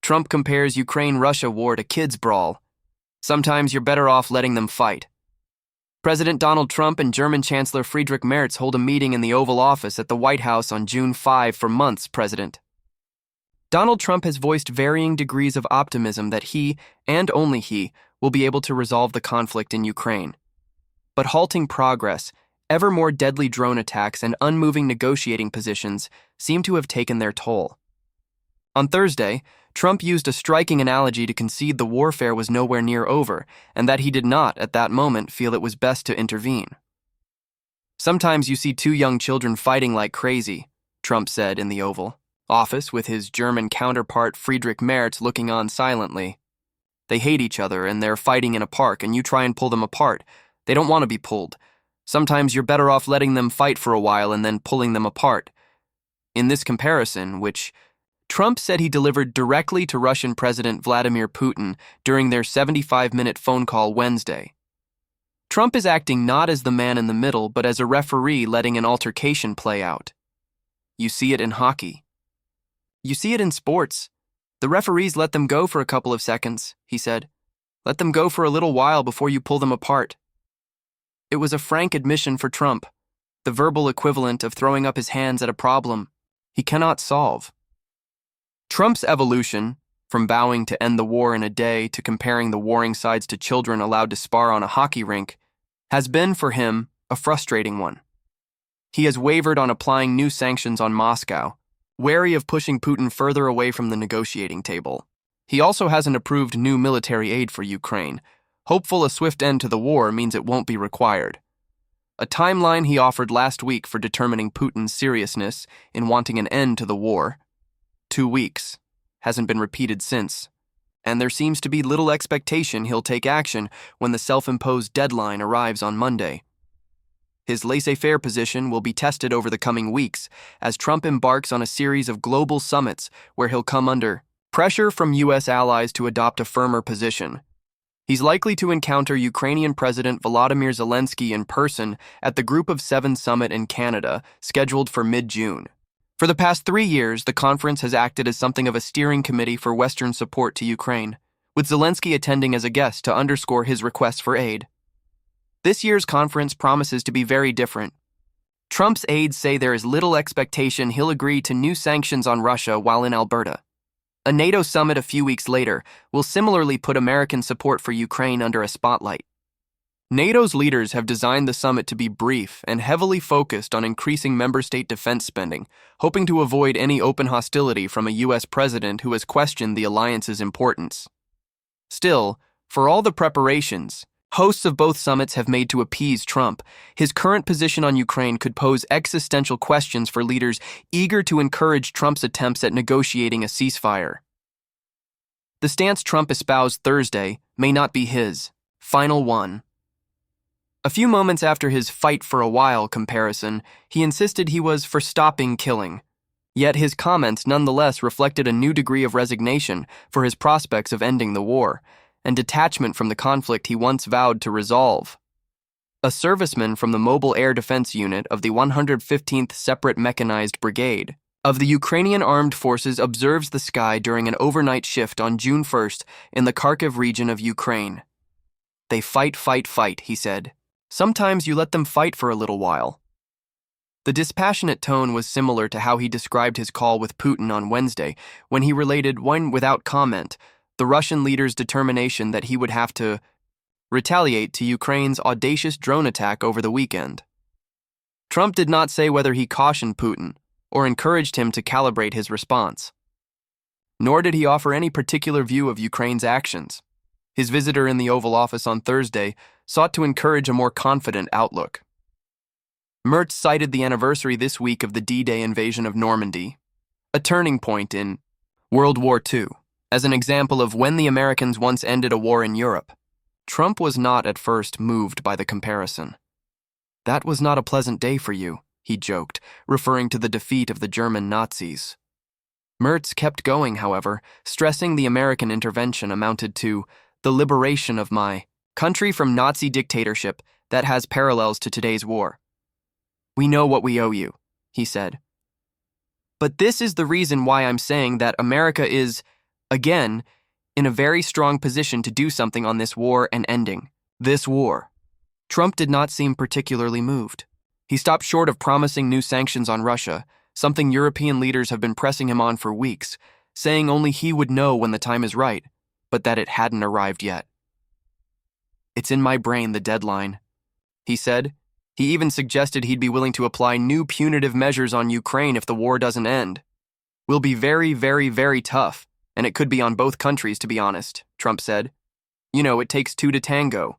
Trump compares Ukraine-Russia war to kids' brawl. Sometimes you're better off letting them fight. President Donald Trump and German Chancellor Friedrich Merz hold a meeting in the Oval Office at the White House on June 5 for months, President. Donald Trump has voiced varying degrees of optimism that he, and only he, will be able to resolve the conflict in Ukraine. But halting progress, ever more deadly drone attacks, and unmoving negotiating positions seem to have taken their toll. On Thursday, Trump used a striking analogy to concede the warfare was nowhere near over, and that he did not, at that moment, feel it was best to intervene. "Sometimes you see two young children fighting like crazy," Trump said in the Oval Office, with his German counterpart Friedrich Merz looking on silently. "They hate each other and they're fighting in a park, and you try and pull them apart. They don't want to be pulled. Sometimes you're better off letting them fight for a while and then pulling them apart." In this comparison, which Trump said he delivered directly to Russian President Vladimir Putin during their 75-minute phone call Wednesday. Trump is acting not as the man in the middle, but as a referee letting an altercation play out. You see it in hockey. You see it in sports. The referees let them go for a couple of seconds, he said. Let them go for a little while before you pull them apart. It was a frank admission for Trump, the verbal equivalent of throwing up his hands at a problem he cannot solve. Trump's evolution, from vowing to end the war in a day to comparing the warring sides to children allowed to spar on a hockey rink, has been, for him, a frustrating one. He has wavered on applying new sanctions on Moscow, wary of pushing Putin further away from the negotiating table. He also hasn't approved new military aid for Ukraine, hopeful a swift end to the war means it won't be required. A timeline he offered last week for determining Putin's seriousness in wanting an end to the war, 2 weeks, hasn't been repeated since, and there seems to be little expectation he'll take action when the self-imposed deadline arrives on Monday. His laissez-faire position will be tested over the coming weeks as Trump embarks on a series of global summits where he'll come under pressure from U.S. allies to adopt a firmer position. He's likely to encounter Ukrainian President Volodymyr Zelensky in person at the Group of Seven summit in Canada, scheduled for mid-June. For the past 3 years, the conference has acted as something of a steering committee for Western support to Ukraine, with Zelensky attending as a guest to underscore his requests for aid. This year's conference promises to be very different. Trump's aides say there is little expectation he'll agree to new sanctions on Russia while in Alberta. A NATO summit a few weeks later will similarly put American support for Ukraine under a spotlight. NATO's leaders have designed the summit to be brief and heavily focused on increasing member state defense spending, hoping to avoid any open hostility from a U.S. president who has questioned the alliance's importance. Still, for all the preparations hosts of both summits have made to appease Trump, his current position on Ukraine could pose existential questions for leaders eager to encourage Trump's attempts at negotiating a ceasefire. The stance Trump espoused Thursday may not be his final one. A few moments after his fight for a while comparison, he insisted he was for stopping killing. Yet his comments nonetheless reflected a new degree of resignation for his prospects of ending the war, and detachment from the conflict he once vowed to resolve. A serviceman from the Mobile Air Defense Unit of the 115th Separate Mechanized Brigade of the Ukrainian Armed Forces observes the sky during an overnight shift on June 1st in the Kharkiv region of Ukraine. "They fight, fight, fight," he said. "Sometimes you let them fight for a little while." The dispassionate tone was similar to how he described his call with Putin on Wednesday, when he related, without comment, the Russian leader's determination that he would have to retaliate to Ukraine's audacious drone attack over the weekend. Trump did not say whether he cautioned Putin or encouraged him to calibrate his response. Nor did he offer any particular view of Ukraine's actions. His visitor in the Oval Office on Thursday sought to encourage a more confident outlook. Merz cited the anniversary this week of the D-Day invasion of Normandy, a turning point in World War II, as an example of when the Americans once ended a war in Europe. Trump was not at first moved by the comparison. "That was not a pleasant day for you," he joked, referring to the defeat of the German Nazis. Merz kept going, however, stressing the American intervention amounted to the liberation of my country from Nazi dictatorship that has parallels to today's war. "We know what we owe you," he said. "But this is the reason why I'm saying that America is Again, in a very strong position to do something on this war and ending this war. Trump did not seem particularly moved. He stopped short of promising new sanctions on Russia, something European leaders have been pressing him on for weeks, saying only he would know when the time is right, but that it hadn't arrived yet. "It's in my brain, the deadline," he said. He even suggested he'd be willing to apply new punitive measures on Ukraine if the war doesn't end. "Will be very, very, very tough, and it could be on both countries, to be honest," Trump said. "You know, it takes two to tango.